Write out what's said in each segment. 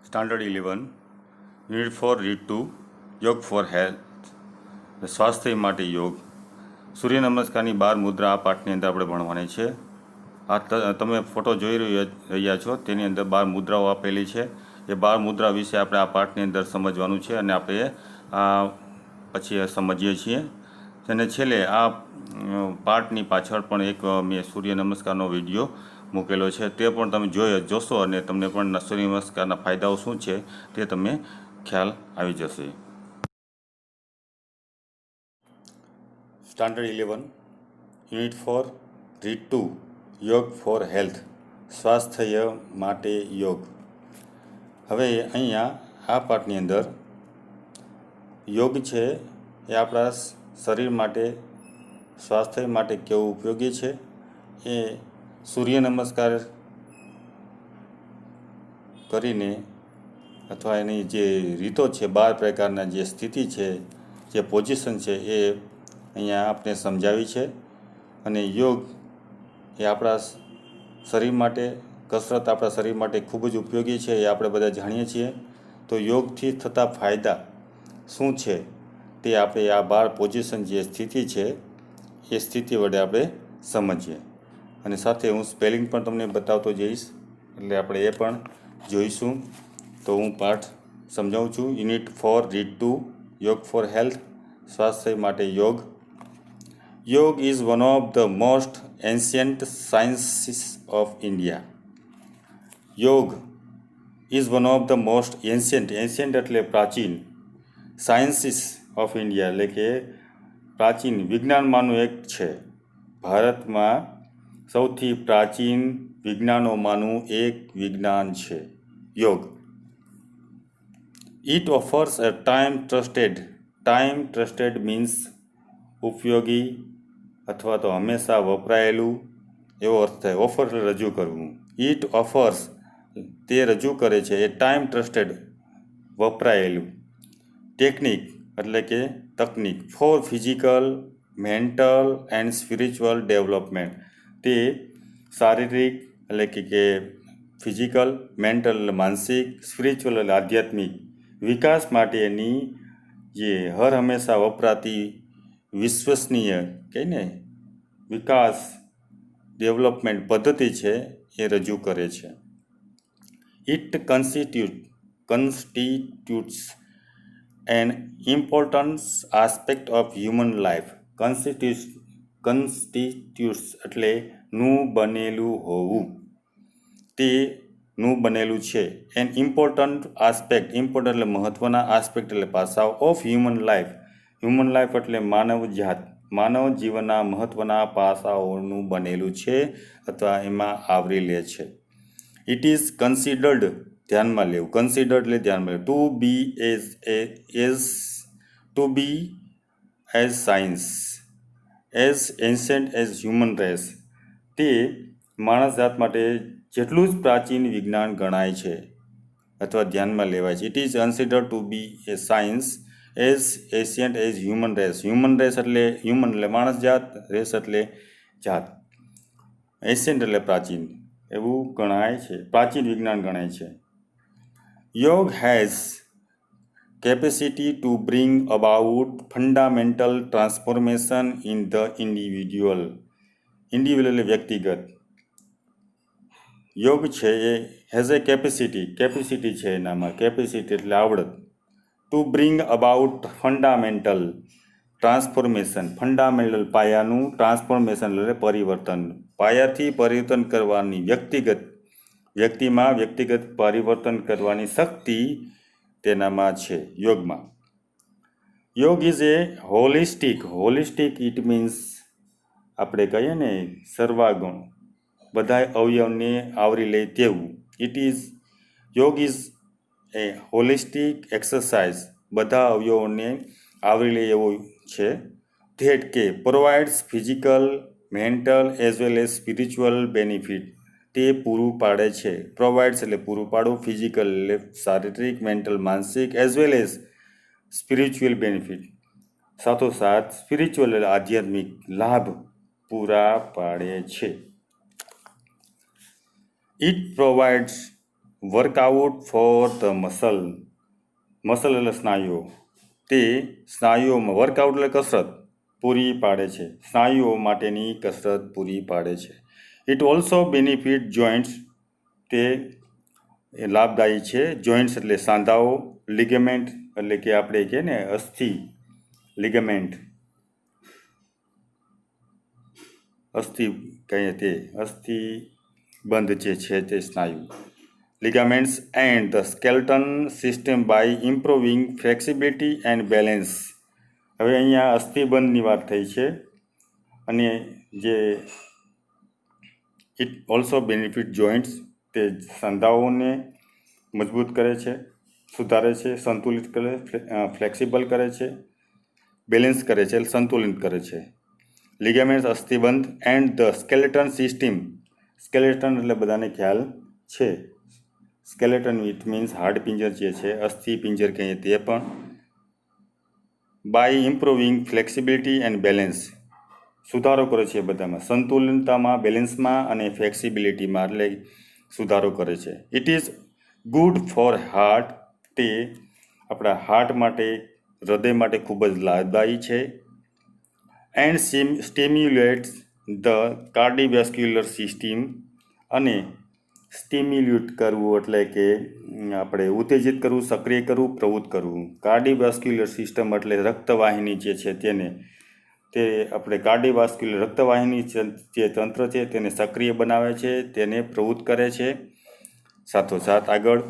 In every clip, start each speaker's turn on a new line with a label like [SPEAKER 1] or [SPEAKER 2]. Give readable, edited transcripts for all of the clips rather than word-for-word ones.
[SPEAKER 1] Standard 11 unit 4 read 2 યોગ for health સ્વાસ્થ્ય માટે યોગ સૂર્ય નમસ્કારની 12 મુદ્રા આ પાઠની અંદર આપણે ભણવાની છે. આ તમે ફોટો જોઈ રહ્યા છો તેની અંદર 12 મુદ્રાઓ આપેલી છે. એ 12 મુદ્રા વિશે આપણે આ પાઠની અંદર સમજવાનું છે અને આપણે પછી સમજીએ છીએ. અને છેલ્લે આ પાઠની પાછળ પણ એક મેં સૂર્ય નમસ્કારનો વિડીયો મૂકેલો છે, તે પણ તમે જોશો અને તમને પણ સૂર્ય નમસ્કારના ફાયદાઓ શું છે તે તમને ખ્યાલ આવી જશે. સ્ટાન્ડર્ડ 11 યુનિટ 4 રીડ 2 યોગ ફોર હેલ્થ સ્વાસ્થ્ય માટે યોગ. હવે અહીંયા આ પાઠની અંદર યોગ છે એ આપણા શરીર માટે સ્વાસ્થ્ય માટે કેવું ઉપયોગી છે એ સૂર્ય નમસ્કાર કરીને અથવા એની જે રીતો છે, 12 પ્રકારના જે સ્થિતિ છે, જે પોઝિશન છે એ અહીંયા આપણે સમજાવી છે. અને યોગ એ આપણા શરીર માટે, કસરત આપણા શરીર માટે ખૂબ જ ઉપયોગી છે, એ આપણે બધા જાણીએ છીએ. તો યોગથી થતા ફાયદા શું છે તે આપણે આ 12 પોઝિશન જે સ્થિતિ છે એ સ્થિતિ વડે આપણે સમજીએ. અને સાથે હું સ્પેલિંગ પણ તમને બતાવતો જઈશ, એટલે આપણે એ પણ જોઈશું. તો હું પાઠ સમજાવું છું. યુનિટ 4 રીડ 2 યોગ ફોર હેલ્થ સ્વાસ્થ્ય માટે yoga. Yoga is one of the most ancient sciences of India. Yoga is one of the most ancient એટલે પ્રાચીન, સાયન્સીસ ઓફ ઇન્ડિયા એટલે કે પ્રાચીન વિજ્ઞાનમાંનું એક છે. ભારતમાં સૌથી પ્રાચીન વિજ્ઞાનોમાંનું એક વિજ્ઞાન છે યોગ. It offers a time trusted means ઉપયોગી અથવા તો હંમેશા વપરાયેલું એવો અર્થ થાય. ઓફર એટલે રજૂ કરવું. ઇટ ઓફર્સ તે રજૂ કરે છે. એ ટાઈમ ટ્રસ્ટેડ વપરાયેલું. ટેકનિક એટલે કે તકનિક. For physical, mental and spiritual development. તે શારીરિક એટલે કે ફિઝિકલ, મેન્ટલ એટલે માનસિક, સ્પિરિચ્યુઅલ એટલે આધ્યાત્મિક વિકાસ માટેની જે હર હંમેશા વપરાતી વિશ્વસનીય કહીને વિકાસ ડેવલપમેન્ટ પદ્ધતિ છે એ રજૂ કરે છે. It constitutes an important aspect of human life. constitutes એટલે નું બનેલું હોવું, તે નું બનેલું છે. એન ઇમ્પોર્ટન્ટ આસ્પેક્ટ, ઇમ્પોર્ટન્ટ એટલે મહત્ત્વના, આસ્પેક્ટ એટલે પાસાઓ, ઓફ હ્યુમન લાઈફ એટલે માનવ જીવનના મહત્ત્વના પાસાઓનું બનેલું છે અથવા એમાં આવરી લે છે. ઇટ ઇઝ કન્સિડર્ડ ધ્યાનમાં લેવું, કન્સિડર્ડ એટલે ધ્યાનમાં લેવું. To be as science as ancient as human race. તે માણસ જાત માટે જેટલું જ પ્રાચીન વિજ્ઞાન ગણાય છે અથવા ધ્યાનમાં લેવાય છે. It is considered to be a science as ancient as human race. Human race એટલે હ્યુમન એટલે માણસ જાત, રેસ એટલે જાત, એન્શિયન્ટ એટલે પ્રાચીન એવું ગણાય છે, પ્રાચીન વિજ્ઞાન ગણાય છે. યોગ has capacity to bring about fundamental transformation in the individual એટલે વ્યક્તિગત. યોગ છે એ હેઝ એ કેપેસિટી છે એનામાં, કેપેસિટી એટલે આવડત. To bring about fundamental transformation, fundamental પાયાનું, ટ્રાન્સફોર્મેશન એટલે પરિવર્તન, પાયાથી પરિવર્તન કરવાની વ્યક્તિમાં વ્યક્તિગત પરિવર્તન કરવાની શક્તિ તેનામાં છે યોગમાં. યોગ is A holistic it means આપણે કહીએ ને સર્વાગુણ, બધા અવયવને આવરી લે તેવું. યોગ ઇઝ એ હોલિસ્ટિક એક્સરસાઇઝ, બધા અવયવોને આવરી લે એવો છે. ધેટ કે provides physical, mental as well as spiritual benefit. તે પૂરું પાડે છે. પ્રોવાઇડ્સ એટલે પૂરું પાડવું, ફિઝિકલ એટલે શારીરિક, મેન્ટલ માનસિક, as well as spiritual benefit, સાથોસાથ સ્પિરિચ્યુઅલ એટલે આધ્યાત્મિક લાભ પૂરા પાડે છે. It provides workout for the muscle એટલે સ્નાયુઓ, તે સ્નાયુઓમાં વર્કઆઉટ એટલે કસરત પૂરી પાડે છે, સ્નાયુઓ માટેની કસરત પૂરી પાડે છે. ઇટ ઓલ્સો બેનિફિટ જોઇન્ટ્સ, તે લાભદાયી છે. જોઇન્ટ્સ એટલે સાંધાઓ, લિગેમેન્ટ એટલે કે આપણે કહીએ ને અસ્થિ, લિગેમેન્ટ અસ્થિ કહીએ તે અસ્થિ બંધ જે છે તે સ્નાયુ, ligaments and the skeleton system by improving flexibility and balance. હવે અહીંયા અસ્થિબંધની વાત થઈ છે અને જે ઇટ ઓલ્સો બેનિફિટ જોઇન્ટ્સ, તે સાંધાઓને મજબૂત કરે છે, સુધારે છે, સંતુલિત કરે, ફ્લેક્સિબલ કરે છે, બેલેન્સ કરે છે, સંતુલિત કરે છે. લિગામેન્ટ્સ અસ્થિબંધ and the skeleton system, skeleton એટલે બધાને ખ્યાલ છે, સ્કેલેટન ઇટ મીન્સ હાડ પિંજર જે છે, અસ્થિ પિંજર કહીએ તે પણ. By improving flexibility and balance, સુધારો કરે છે બધામાં, સંતુલનતામાં, બેલેન્સમાં અને ફ્લેક્સિબિલિટીમાં એટલે સુધારો કરે છે. It is good for heart, તે આપણા હાર્ટ માટે, હૃદય માટે ખૂબ જ લાભદાયી છે. એન્ડ સ્ટિમ્યુલેટ્સ ધ કાર્ડિયોવેસ્ક્યુલર સિસ્ટમ, અને સ્ટિમ્યુલેટ કરવું એટલે કે આપણે ઉત્તેજિત કરવું, સક્રિય કરવું, પ્રવૃત્ત કરવું. કાર્ડિયોવેસ્ક્યુલર સિસ્ટમ એટલે રક્તવાહિની જે છે તેને, તે આપણે કાર્ડિયોવેસ્ક્યુલર રક્તવાહિની જે તંત્ર છે તેને સક્રિય બનાવે છે, તેને પ્રવૃત્ત કરે છે. સાથોસાથ આગળ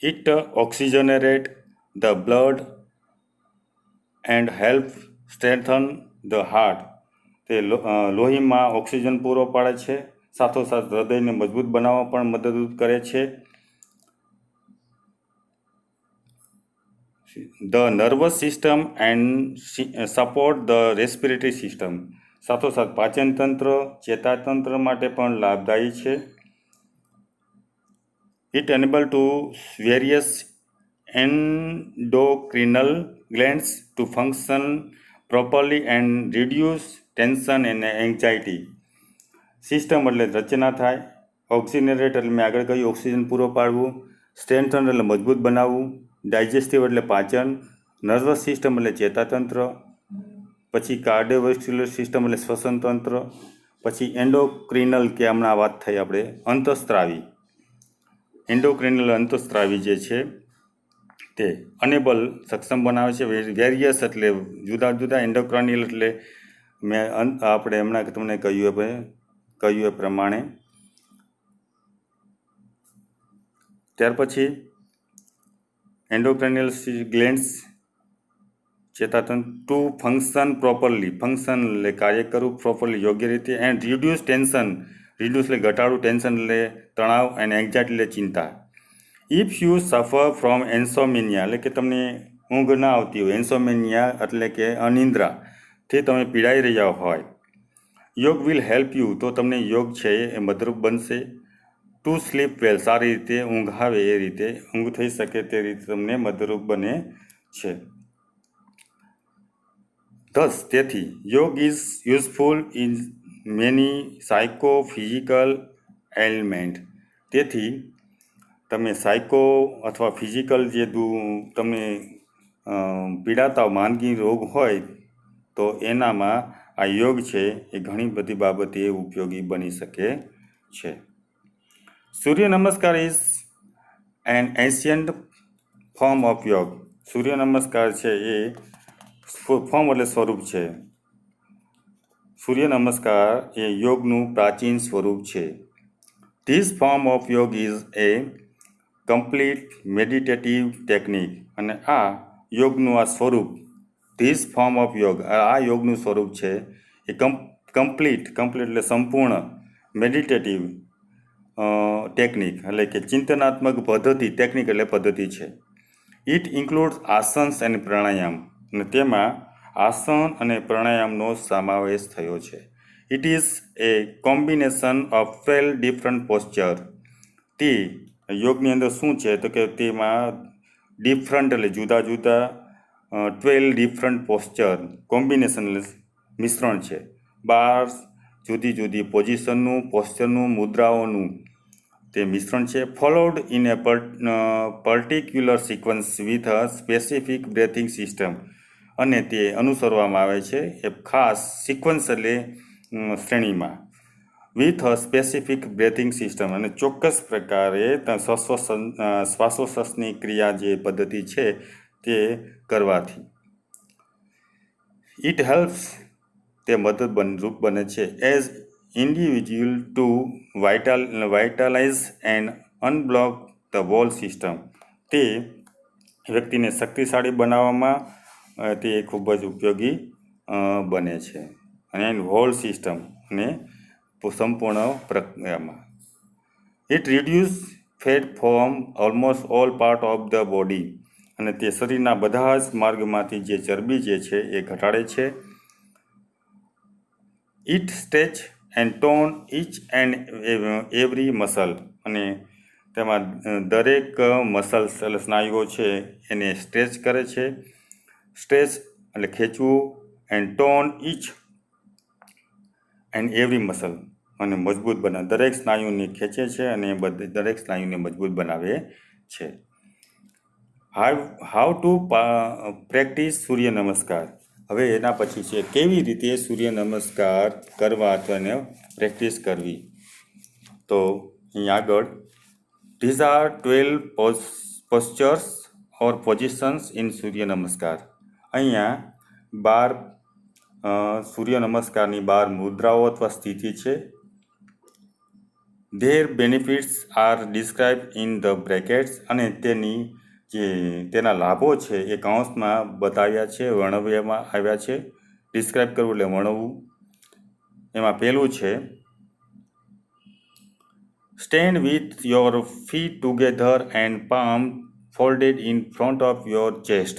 [SPEAKER 1] it oxygenate the blood and help strengthen the heart, તે લોહીમાં ઓક્સિજન પૂરો પાડે છે, સાથોસાથ હૃદયને મજબૂત બનાવવા પણ મદદરૂપ કરે છે. The nervous system and support the respiratory system, સાથોસાથ પાચન તંત્ર, ચેતાતંત્ર માટે પણ લાભદાયી છે. It enable to various endocrinal glands to function properly and reduce tension and anxiety. System એટલે રચના થાય, ઓક્સિજનેટ એટલે મેં આગળ કહ્યું ઓક્સિજન પૂરો પાડવું, સ્ટ્રેન્થન એટલે મજબૂત બનાવવું, ડાયજેસ્ટિવ એટલે પાચન, નર્વસ સિસ્ટમ એટલે ચેતાતંત્ર, પછી કાર્ડિયોવેસ્ક્યુલર સિસ્ટમ એટલે શ્વસન તંત્ર, પછી એન્ડોક્રિનલ કે હમણાં વાત થઈ આપણે અંતઃસ્ત્રાવી, એન્ડોક્રિનલ અંતઃસ્ત્રાવી જે છે તે અનેબલ સક્ષમ બનાવે છે. વેરિયસ એટલે જુદા જુદા, એન્ડોક્રાનિયલ એટલે મેં આપણે હમણાં તમને કહ્યું એ પ્રમાણે. ત્યાર પછી એન્ડોક્રાનિયલ ગ્લેન્ડ્સ, ચેતાતંત્ર ટુ ફંક્શન પ્રોપરલી, ફંક્શન એટલે કાર્ય કરવું, પ્રોપરલી યોગ્ય રીતે, એન્ડ રિડ્યુસ ટેન્શન, રિડ્યુસ એટલે ઘટાડવું, ટેન્શન એટલે તણાવ, અને એન્ઝાયટી એટલે ચિંતા. ઇફ યુ સફર ફ્રોમ એન્સોમિનિયા એટલે કે તમને ઊંઘ ના આવતી હોય, એન્સોમિનિયા એટલે કે અનિદ્રા, થી તમે પીડાઈ રહ્યા હોય, યોગ વિલ હેલ્પ યુ, તો તમને યોગ છે એ મદદરૂપ બનશે. ટુ સ્લીપ વેલ, સારી રીતે ઊંઘ આવે એ રીતે ઊંઘ થઈ શકે તે રીતે તમને મદદરૂપ બને છે. થસ, તેથી yoga is useful in many psychophysical element, તેથી તમે સાયકો અથવા ફિઝિકલ જે તમને પીડાતા માંદગી રોગ હોય તો એનામાં આ યોગ છે એ ઘણી બધી બાબતે ઉપયોગી બની શકે છે. સૂર્ય નમસ્કાર is an ancient form of યોગ, સૂર્ય નમસ્કાર છે એ ફોર્મ એટલે સ્વરૂપ છે, સૂર્ય નમસ્કાર એ યોગનું પ્રાચીન સ્વરૂપ છે. ધીસ ફોર્મ ઓફ યોગ is A complete meditative technique, અને આ યોગનું આ સ્વરૂપ, ધીસ ફોર્મ ઓફ યોગ, આ યોગનું સ્વરૂપ છે એ કમ્પ્લીટ એટલે સંપૂર્ણ, મેડિટેટિવ ટેકનિક એટલે કે ચિંતનાત્મક પદ્ધતિ, ટેકનિક એટલે પદ્ધતિ છે. ઇટ ઇન્ક્લુડ્સ આસન્સ એન્ડ પ્રાણાયામ, અને તેમાં આસન અને પ્રાણાયામનો સમાવેશ થયો છે. It is A combination of 12 different posture, તે યોગની અંદર શું છે તો કે તેમાં ડિફરન્ટ એટલે જુદા જુદા 12 ડિફરન્ટ પોસ્ચર, કોમ્બિનેશન એટલે મિશ્રણ છે, 12 જુદી જુદી પોઝિશનનું, પોસ્ચરનું, મુદ્રાઓનું તે મિશ્રણ છે. Followed in A particular sequence with a specific breathing system, અને તે અનુસરવામાં આવે છે એ ખાસ સિક્વન્સ એટલે શ્રેણીમાં, with a specific breathing system, અને ચોક્કસ પ્રકારે શ્વાસોશ્વાસની ક્રિયા જે પદ્ધતિ છે તે કરવાથી. ઇટ હેલ્પ્સ, તે મદદરૂપ બને છે, as individual to vitalize and unblock the whole system. તે વ્યક્તિને શક્તિશાળી બનાવવામાં તે ખૂબ જ ઉપયોગી બને છે, અને હોલ સિસ્ટમ અને સંપૂર્ણ પ્રક્રિયામાં. It reduce fat from almost all part of the body, અને તે શરીરના બધા જ માર્ગમાંથી જે ચરબી જે છે એ ઘટાડે છે. It stretch and tone each and every muscle, અને તેમાં દરેક મસલ્સ એટલે સ્નાયુઓ છે એને સ્ટ્રેચ કરે છે. સ્ટ્રેચ એટલે ખેંચવું, and tone each and every muscle, અને મજબૂત બનાવે, દરેક સ્નાયુને ખેંચે છે અને દરેક સ્નાયુને મજબૂત બનાવે છે. હાઉ ટુ પ્રેક્ટિસ સૂર્ય નમસ્કાર. હવે એના પછી છે કેવી રીતે સૂર્ય નમસ્કાર કરવા અથવા એને પ્રેક્ટિસ કરવી. તો અહીં આગળ these are 12 postures or positions in Surya Namaskar. અહીંયા 12 સૂર્ય નમસ્કારની 12 મુદ્રાઓ અથવા સ્થિતિ છે. Their benefits are describe in the brackets, અને તેના લાભો છે એ કૌંસમાં બતાવ્યા છે, વર્ણવ્યમાં આવ્યા છે. ડિસ્ક્રાઇબ કરવું એટલે વર્ણવવું. એમાં પહેલું છે stand with your feet together and palm folded in front of your chest.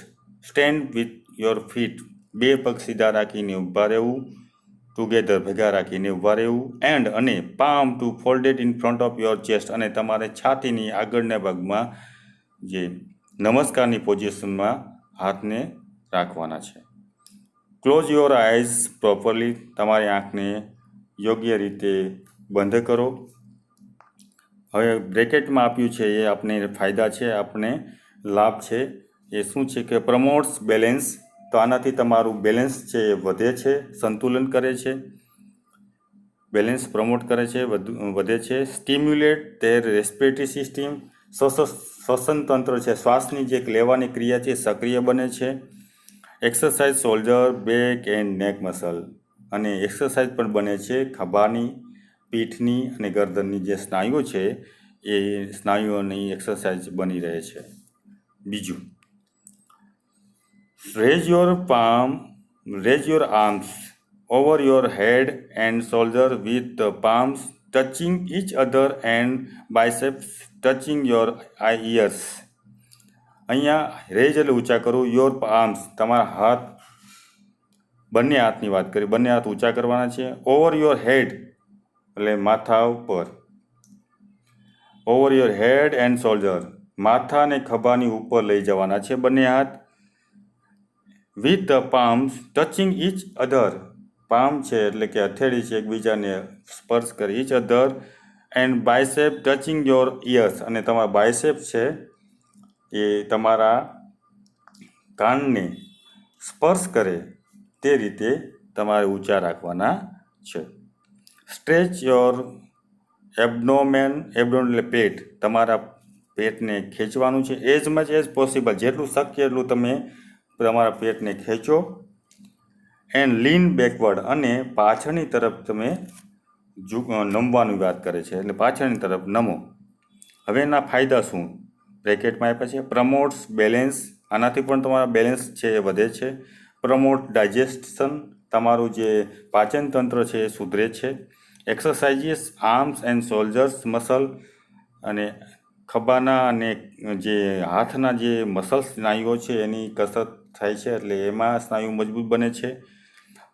[SPEAKER 1] Stand with your feet, બે પગ સીધા રાખીને ઊભા રહેવું, ટુગેધર ભેગા રાખીને ઊભા રહેવું, એન્ડ અને palm to folded in front of your chest, અને તમારે છાતીની આગળના ભાગમાં જે નમસ્કારની પોઝિશનમાં હાથને રાખવાના છે. ક્લોઝ યોર આઈઝ પ્રોપરલી, તમારી આંખને યોગ્ય રીતે બંધ કરો. હવે બ્રેકેટમાં આપ્યું છે એ આપણે ફાયદા છે, આપણે લાભ છે. એ શું છે કે પ્રમોટ્સ બેલેન્સ, તો આનાથી તમારું બેલેન્સ છે એ વધે છે, સંતુલન કરે છે, બેલેન્સ પ્રમોટ કરે છે, વધે છે. સ્ટિમ્યુલેટ ધેર રેસ્પિરેટરી સિસ્ટમ, શ્વસન તંત્ર છે, શ્વાસની જે લેવાની ક્રિયા છે સક્રિય બને છે. એક્સરસાઇઝ શોલ્ડર, બેક એન્ડ નેક મસલ, અને એક્સરસાઇઝ પણ બને છે ખભાની, પીઠની અને ગરદનની જે સ્નાયુઓ છે એ સ્નાયુઓની એક્સરસાઇઝ બની રહે છે. બીજું, rays your arms over your head and shoulder with the palms touching each other and biceps touching your ears. અહીંયા રેઝ એટલે ઊંચા કરવું, યોર આર્મ્સ તમારા હાથ, બંને હાથની વાત કરી, બંને હાથ ઊંચા કરવાના છે. ઓવર યોર હેડ એટલે માથા ઉપર, over your head and shoulder, માથા અને ખભાની ઉપર લઈ જવાના છે બંને હાથ. With the palms touching each other, palm છે એટલે કે હથેળી છે એકબીજાને સ્પર્શ કરી, each other, and bicep touching your ears, અને તમારા બાયસેપ છે એ તમારા કાનને સ્પર્શ કરે તે રીતે તમારે ઊંચા રાખવાના છે. સ્ટ્રેચ યોર એબડોમેન એટલે પેટ, તમારા પેટને ખેંચવાનું છે. એઝ મચ એઝ પોસિબલ, જેટલું શક્ય એટલું તમે તમારા પેટને ખેંચો. એન્ડ લીન બેકવર્ડ, અને પાછળની તરફ તમે નમવાની વાત કરે છે એટલે પાછળની તરફ નમો. હવે એના ફાયદા શું બ્રેકેટમાં આપ્યા છે. પ્રમોટ્સ બેલેન્સ, આનાથી પણ તમારા બેલેન્સ છે એ વધે છે. પ્રમોટ ડાયજેસ્શન, તમારું જે પાચન તંત્ર છે એ સુધરે છે. Exercises arms and shoulders muscle, અને ખભાના અને જે હાથના જે મસલ્સ સ્નાયુઓ છે એની કસરત થાય છે એટલે એમાં સ્નાયુ મજબૂત બને છે.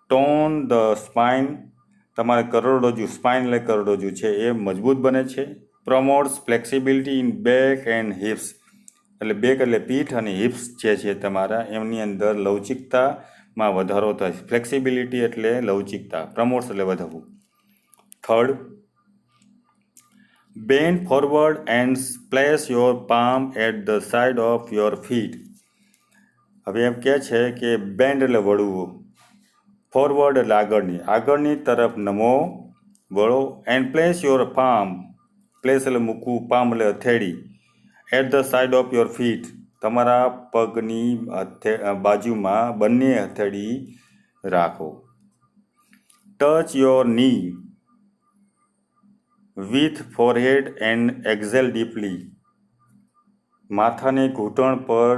[SPEAKER 1] ટોન ધ સ્પાઇન, તમારે કરોડરજ્જુ, સ્પાઇન એટલે કરોડરજ્જુ છે એ મજબૂત બને છે. Promotes flexibility in back and hips, એટલે બેક એટલે પીઠ અને હિપ્સ જે છે તમારા એમની અંદર લવચિકતામાં વધારો થાય છે. ફ્લેક્સિબિલિટી એટલે લવચિકતા, પ્રમોટ્સ એટલે વધારવું. Third, Bend forward and place your palm at the side of your feet. હવે એમ કહે છે કે બેન્ડ એટલે વળવું, ફોરવર્ડ એટલે આગળની તરફ નમો વળો, and place your palm, place એટલે મૂકવું, પામ એટલે હથેળી, at the side of your feet, તમારા પગની બાજુમાં બંને હથેળી રાખો. Touch your knee with forehead and exhale deeply, માથાને ઘૂંટણ પર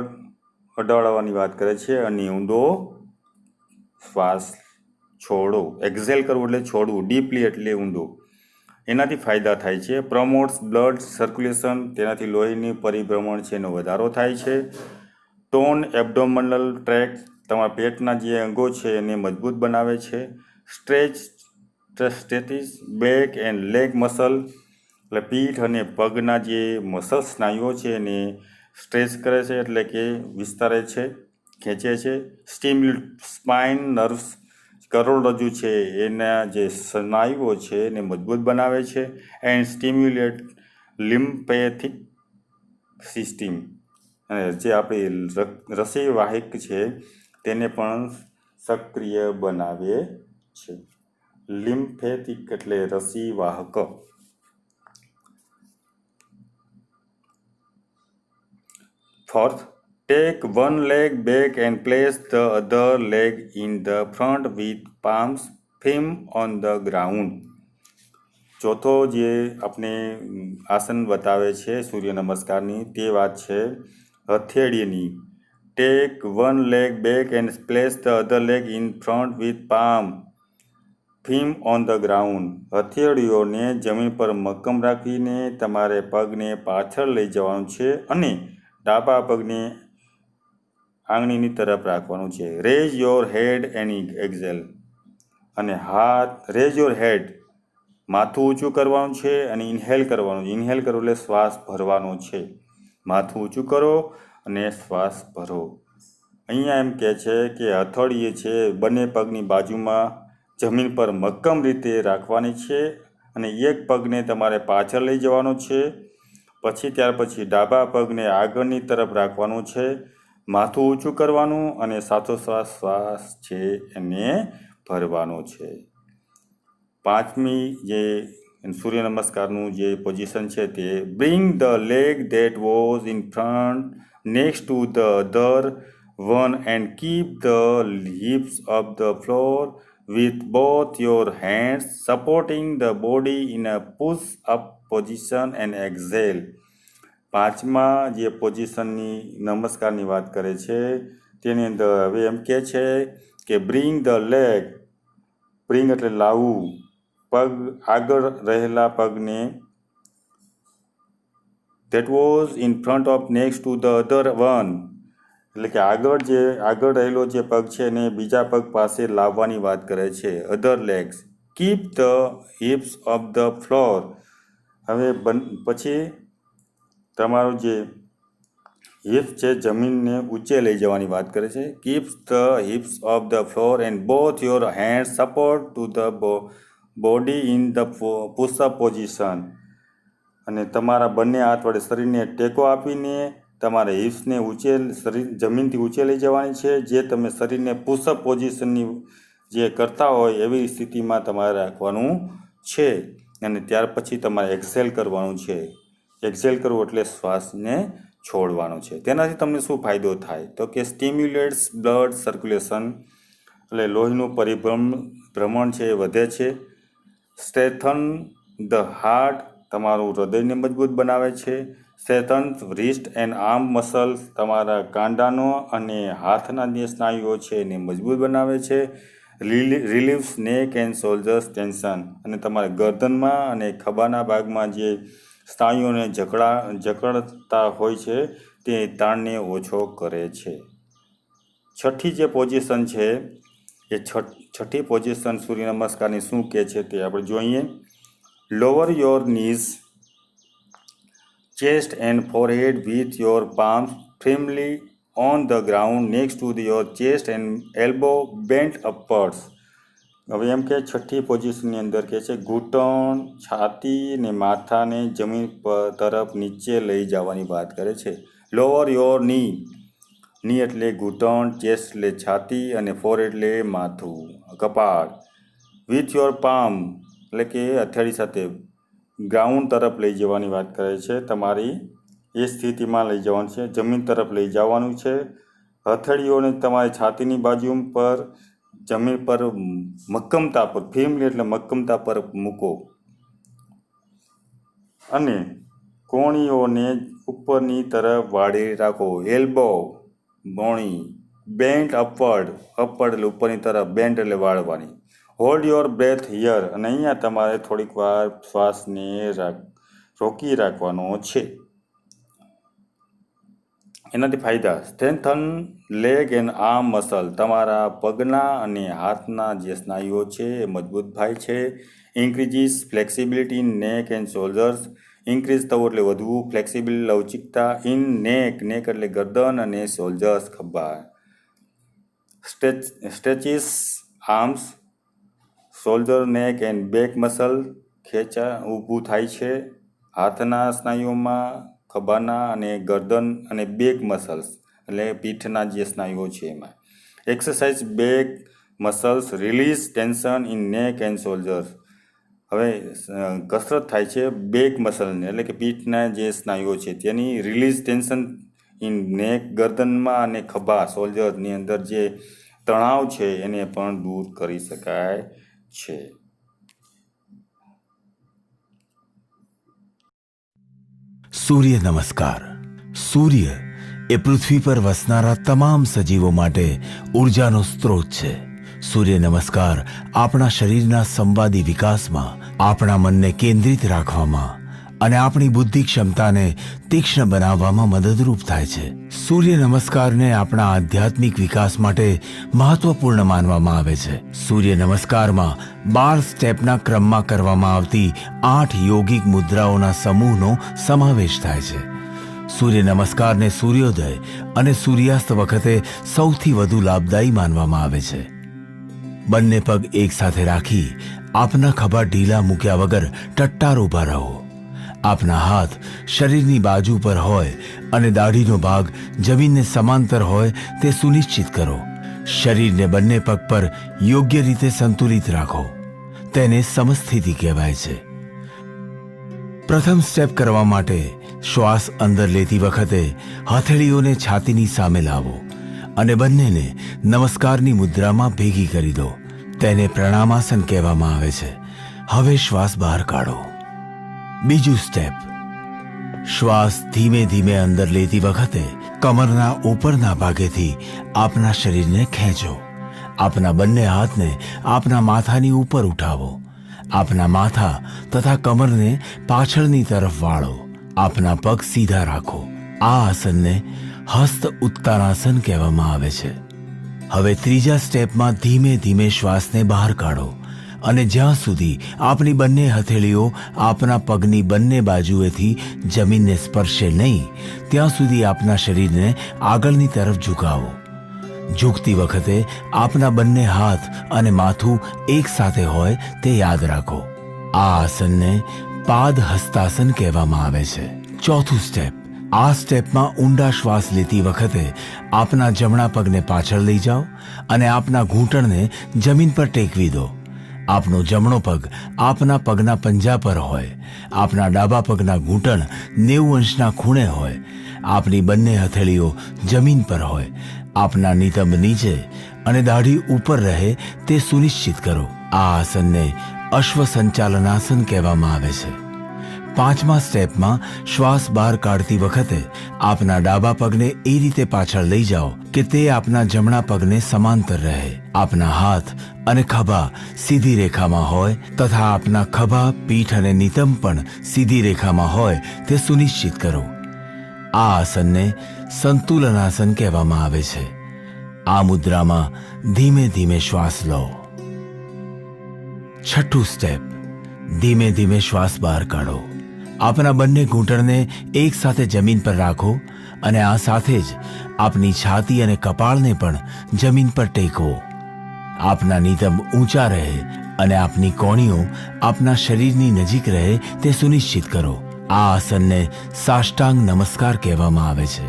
[SPEAKER 1] અડાડવાની વાત કરે છે અને ઊંડો શ્વાસ છોડો. એક્ઝેલ કરવું એટલે છોડવું, ડીપલી એટલે ઊંડો. એનાથી ફાયદા થાય છે. પ્રમોટ્સ બ્લડ સર્ક્યુલેશન, તેનાથી લોહીનું પરિભ્રમણ છે એનો વધારો થાય છે. ટોન એબ્ડોમિનલ ટ્રેક, તમારા પેટના જે અંગો છે એને મજબૂત બનાવે છે. સ્ટેટિસ બેક એન્ડ લેગ મસલ, એટલે પીઠ અને પગના જે મસલ સ્નાયુઓ છે એને સ્ટ્રેચ કરે છે, એટલે કે વિસ્તારે છે, ખેંચે છે. સ્ટિમ્યુલેટ સ્પાઇન નર્વ્સ, કરોડરજ્જુ છે એના જે સ્નાયુઓ છે એને મજબૂત બનાવે છે. એન્ડ સ્ટિમ્યુલેટ લિમ્ફેટિક સિસ્ટમ, અને જે આપણી રસીવાહિક છે તેને પણ સક્રિય બનાવે છે. લિમ્ફેટિક એટલે રસીવાહક. Fourth, take one leg back and place the other leg in the front with palms firm on the ground. ચોથો જે આપણે આસન બતાવે છે સૂર્ય નમસ્કારની તે વાત છે હથેળીની. Take one leg back and place the other leg in front with palm firm on the ground. હથેળીઓને જમીન પર મક્કમ રાખીને તમારે પગને પાછળ લઈ જવાનું છે અને ડાબા પગને આંગળીની તરફ રાખવાનું છે. Raise your head and exhale, અને રેઝ યોર હેડ, માથું ઊંચું કરવાનું છે અને ઇન્હેલ કરવાનું છે. ઇન્હેલ કરો એટલે શ્વાસ ભરવાનો છે. માથું ઊંચું કરો અને શ્વાસ ભરો. અહીંયા એમ કહે છે કે હથેળી છે બંને પગની બાજુમાં જમીન પર મક્કમ રીતે રાખવાની છે અને એક પગને તમારે પાછળ લઈ જવાનો છે. ત્યાર પછી ડાબા પગને આગળની તરફ રાખવાનું છે, માથું ઊંચું કરવાનું અને સાથોસાથ શ્વાસ છે એને ભરવાનો છે. પાંચમી જે સૂર્ય નમસ્કારનું જે પોઝિશન છે તે bring the leg that was in front next to the other one and keep the hips off the floor with both your hands supporting the body in a push-up position and exhale. પાંચમા જે પોઝિશનની નમસ્કારની વાત કરે છે તેની અંદર હવે એમ કહે છે કે બ્રિંગ ધ લેગ, બ્રિંગ એટલે લાવવું, પગ આગળ રહેલા પગને that was in front of next to the other one, એટલે કે આગળ રહેલો જે પગ છે એને બીજા પગ પાસે લાવવાની વાત કરે છે. Other legs keep the hips off the floor, હવે પછી તમારું જે હિપ્સ છે જમીનને ઊંચે લઈ જવાની વાત કરે છે. Keep the hips off the floor and both your hand support to the body in the push-up position, અને તમારા બંને હાથ વડે શરીરને ટેકો આપીને તમારે હિપ્સને જમીનથી ઊંચે લઈ જવાની છે. જે તમે શરીરને પુશઅપ પોઝિશનની જે કરતા હોય એવી સ્થિતિમાં તમારે રાખવાનું છે. અને ત્યાર પછી તમારે એક્સેલ કરવાનું છે. એક્સેલ કરવું એટલે શ્વાસને છોડવાનો છે. તેનાથી તમને શું ફાયદો થાય તો કે સ્ટિમ્યુલેટ્સ બ્લડ સર્ક્યુલેશન, એટલે લોહીનું પરિભ્રમણ છે એ વધે છે. સ્ટ્રેથન ધ હાર્ટ, તમારું હૃદયને મજબૂત બનાવે છે. સ્ટ્રેથન રિસ્ટ એન્ડ આર્મ મસલ્સ, તમારા કાંડાનો અને હાથના જે સ્નાયુઓ છે એને મજબૂત બનાવે છે. રિલીવ્સ નેક એન્ડ શોલ્ડર્સ ટેન્શન, અને તમારા ગરદનમાં અને ખભાના ભાગમાં જે સ્નાયુઓને જકડતા હોય છે તે તાણને ઓછો કરે છે. છઠ્ઠી જે પોઝિશન છે એ છઠ્ઠી પોઝિશન સૂર્ય નમસ્કારની શું કહે છે તે આપણે જોઈએ. Lower your knees, chest and forehead with your palms firmly on the ground next to your chest and elbow bent upwards. હવે એમ કે છઠ્ઠી પોઝિશનની અંદર કે છે ઘૂંટણ, છાતી ને માથાને જમીન પર તરફ નીચે લઈ જવાની વાત કરે છે. લોઅર યોર ની એટલે ઘૂંટણ, ચેસ્ટ એટલે છાતી અને ફોર એટલે માથું, કપાળ. વિથ યોર પામ એટલે કે હથેળી સાથે ગ્રાઉન્ડ તરફ લઈ જવાની વાત કરે છે. તમારી એ સ્થિતિમાં લઈ જવાનું છે, જમીન તરફ લઈ જવાનું છે. હથેળીઓને તમારી છાતીની બાજુ પર જમીન પર મક્કમતા પર, ફિલ્મ એટલે મક્કમતા પર મૂકો અને કોણીઓને ઉપરની તરફ વાળી રાખો. એલ્બો મોણી. બેન્ટ અપવર્ડ એટલે ઉપરની તરફ, બેન્ટ એટલે વાળવાની. હોલ્ડ યોર બ્રેથ હિયર અને અહીંયા તમારે થોડીક વાર શ્વાસને રોકી રાખવાનો છે. એનાથી ફાયદા: strengthen leg and arm muscle. તમારા પગના અને હાથના જે સ્નાયુઓ છે એ મજબૂત થાય છે. ઇન્ક્રીઝિસ ફ્લેક્સિબિલિટી ઇન નેક એન્ડ શોલ્ડર્સ. ઇન્ક્રીઝ થવું એટલે વધવું, ફ્લેક્સિબિલિટી લવચિકતા. ઇન નેક એટલે ગરદન અને શોલ્ડર્સ ખભા. સ્ટ્રેચિસ આર્મ્સ, શોલ્ડર, નેક એન્ડ બેક મસલ. ઊભું થાય છે હાથના સ્નાયુઓમાં, ખભાના અને ગરદન અને બેક મસલ્સ એટલે પીઠના જે સ્નાયુઓ છે એમાં. Exercise back muscles release tension in નેક એન્ડ શોલ્ડર્સ. હવે કસરત થાય છે બેક મસલને એટલે કે પીઠના જે સ્નાયુઓ છે તેની રિલીઝ ટેન્શન ઇન નેક, ગરદનમાં અને ખભા શોલ્ડરની અંદર જે તણાવ છે એને પણ દૂર કરી શકાય છે.
[SPEAKER 2] સૂર્ય નમસ્કાર. સૂર્ય એ પૃથ્વી પર વસનારા તમામ સજીવો માટે ઉર્જાનો સ્ત્રોત છે. સૂર્ય નમસ્કાર આપણા શરીરના સંવાદી વિકાસમાં, આપણા મનને કેન્દ્રિત રાખવામાં અને આપણી બુદ્ધિ ક્ષમતાને તીક્ષ્ણ બનાવવામાં મદદરૂપ થાય છે. સૂર્ય નમસ્કારને આપણા આધ્યાત્મિક વિકાસ માટે મહત્વપૂર્ણ માનવામાં આવે છે. સૂર્ય નમસ્કારમાં 12 સ્ટેપના ક્રમમાં કરવામાં આવતી 8 યોગિક મુદ્રાઓના સમૂહનો સમાવેશ થાય છે. સૂર્ય નમસ્કારને સૂર્યોદય અને સૂર્યાસ્ત વખતે સૌથી વધુ લાભદાયી માનવામાં આવે છે. બંને પગ એક સાથે રાખી આપના ખભા ઢીલા મૂક્યા વગર ટટ્ટાર ઊભા રહો. આપના હાથ શરીરની બાજુ પર હોય અને દાઢીનો ભાગ જમીનને સમાંતર હોય તે સુનિશ્ચિત કરો. શરીરને બંને પગ પર યોગ્ય રીતે સંતુલિત રાખો. તેને સમસ્થિતિ કહેવાય છે. પ્રથમ સ્ટેપ કરવા માટે શ્વાસ અંદર લેતી વખતે હથેળીઓને છાતીની સામે લાવો અને બંનેને નમસ્કારની મુદ્રામાં ભેગી કરી દો. તેને પ્રણામાસન કહેવામાં આવે છે. હવે શ્વાસ બહાર કાઢો. બીજું સ્ટેપ. શ્વાસ ધીમે ધીમે અંદર લેતી વખતે કમરના ઉપરના ભાગેથી આપના શરીરને ખેંચો. આપના બંને હાથને આપના માથાની ઉપર ઉઠાવો. આપના માથા તથા કમરને પાછળની તરફ વાળો. આપના પગ સીધા રાખો. આ આસનને હસ્ત ઉત્તાનાસન કહેવામાં આવે છે. હવે ત્રીજા સ્ટેપમાં ધીમે ધીમે શ્વાસને બહાર કાઢો અને જ્યાં સુધી આપની બંને હથેળીઓ આપના પગની બંને બાજુએથી જમીનને સ્પર્શે નહીં ત્યાં સુધી આપના શરીરને આગળની તરફ ઝુકાવો. ઝૂકતી વખતે આપના બંને હાથ અને માથું એક સાથે હોય તે યાદ રાખો. આ આસનને પાદ હસ્તાસન કહેવામાં આવે છે. ચોથું સ્ટેપ. આ સ્ટેપમાં ઊંડા શ્વાસ લેતી વખતે આપના જમણા પગને પાછળ લઈ જાઓ અને આપના ઘૂંટણને જમીન પર ટેકવી દો. આપનો જમણો પગ આપના પગના પંજા પર હોય. આપના ડાબા પગના ઘૂંટણ 90 અંશના ખૂણે હોય. આપની બંને હથેળીઓ જમીન પર હોય. આપના નિતંબ નીચે અને દાઢી ઉપર રહે તે સુનિશ્ચિત કરો. આ આસનને અશ્વ સંચાલનાસન કહેવામાં આવે છે. પાંચમા સ્ટેપમાં શ્વાસ બહાર કાઢતી વખતે આપના ડાબા પગને એ રીતે પાછળ લઈ જાઓ કે તે આપના જમણા પગને સમાંતર રહે. આપના હાથ અને ખભા સીધી રેખામાં હોય તથા આપના ખભા, પીઠ અને નિતંબ પણ સીધી રેખામાં હોય તે સુનિશ્ચિત કરો. આ આસનને સંતુલનાસન કહેવામાં આવે છે. આ મુદ્રામાં ધીમે ધીમે શ્વાસ લો. છઠ્ઠું સ્ટેપ. ધીમે ધીમે શ્વાસ બહાર કાઢો. આપના બંને ઘૂંટણને એક સાથે જમીન પર રાખો અને આ સાથે જ આપની છાતી અને કપાળને પણ જમીન પર ટેકો. આપના નિતંબ ઊંચા રહે અને આપની કોણીઓ આપના શરીરની નજીક રહે તે સુનિશ્ચિત કરો. આ આસનને સાષ્ટાંગ નમસ્કાર કહેવામાં આવે છે,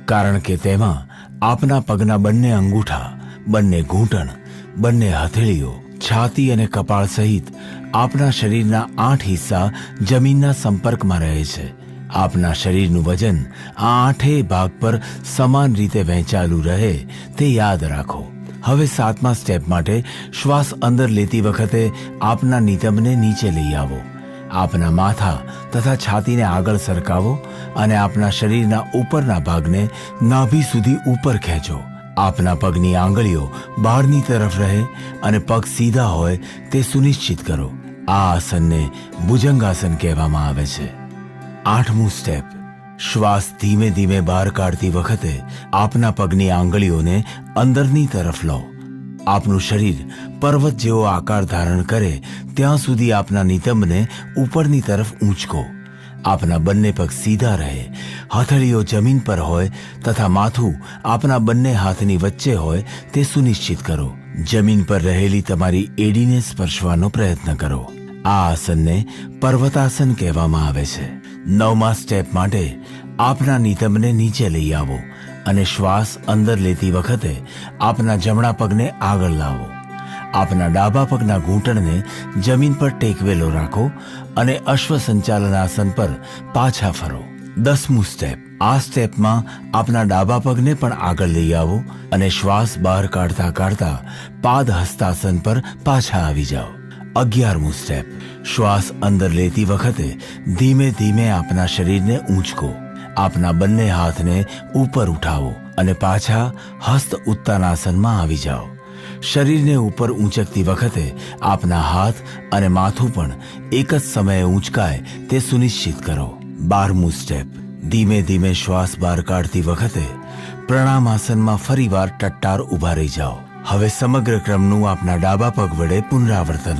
[SPEAKER 2] કારણ કે તેમાં આપના પગના બંને અંગૂઠા, બંને ઘૂંટણ, બંને હથેળીઓ, છાતી અને કપાળ સહિત આપના શરીરના 8 હિસ્સા જમીનના સંપર્કમાં રહે છે. આપના શરીરનું વજન આ 8 ભાગ પર સમાન રીતે વહેંચાયેલું રહે તે યાદ રાખો. હવે 7મા સ્ટેપ માટે શ્વાસ અંદર લેતી વખતે આપના નિતંબને નીચે લઈ આવો. આપના માથા તથા છાતીને આગળ સરકાવો અને આપના શરીરના ઉપરના ભાગને નાભી સુધી ઉપર ખેંચો. આપના પગની આંગળીઓ બહારની તરફ રહે અને પગ સીધા હોય તે સુનિશ્ચિત કરો. આ આસનને ભુજંગાસન કહેવામાં આવે છે. 8મું સ્ટેપ. શ્વાસ ધીમે ધીમે બહાર કાઢતી વખતે આપના પગની આંગળીઓને અંદરની તરફ લો. આપનું શરીર પર્વત જેવો આકાર ધારણ કરે ત્યાં સુધી આપના નિતંબને ઉપરની તરફ ઊંચકો. આપના બંને પગ સીધા રહે, હથેળીઓ જમીન પર હોય તથા માથું આપના બંને હાથની વચ્ચે હોય તે સુનિશ્ચિત કરો. જમીન પર રહેલી તમારી એડીને સ્પર્શવાનો પ્રયત્ન કરો. આ આસનને પર્વતાસન કહેવામાં આવે છે. 9મા સ્ટેપ માટે આપના નિતંબને નીચે લઈ આવો અને શ્વાસ અંદર લેતી વખતે આપના જમણા પગને આગળ લાવો. આપના ડાબા પગના ઘૂંટણને જમીન પર ટેકવેલો રાખો અને અશ્વ સંચાલન આસન પર પાછા ફરો. 10મું સ્ટેપ. આ સ્ટેપમાં આપના ડાબા પગને પણ આગળ લઈ આવો અને શ્વાસ બહાર કાઢતા કાઢતા પાદ હસ્તાસન પર પાછા આવી જાઓ. 11મું સ્ટેપ. શ્વાસ અંદર લેતી વખતે ધીમે ધીમે આપના શરીરને ઊંચકો. આપના બંને હાથને ઉપર ઉઠાવો અને પાછા હસ્ત ઉત્તાનાસનમાં આવી જાઓ. શરીરને ઉપર ઊંચકતી વખતે આપના હાથ અને માથું પણ એક જ સમયે ઊંચકાય તે સુનિશ્ચિત કરો. 12મું સ્ટેપ. ધીમે ધીમે શ્વાસ બહાર કાઢતી વખતે પ્રણામાસનમાં ફરીવાર ટટ્ટાર ઊભા રહી જાઓ. હવે સમગ્ર ક્રમનું આપના ડાબા પગ વડે પુનરાવર્તન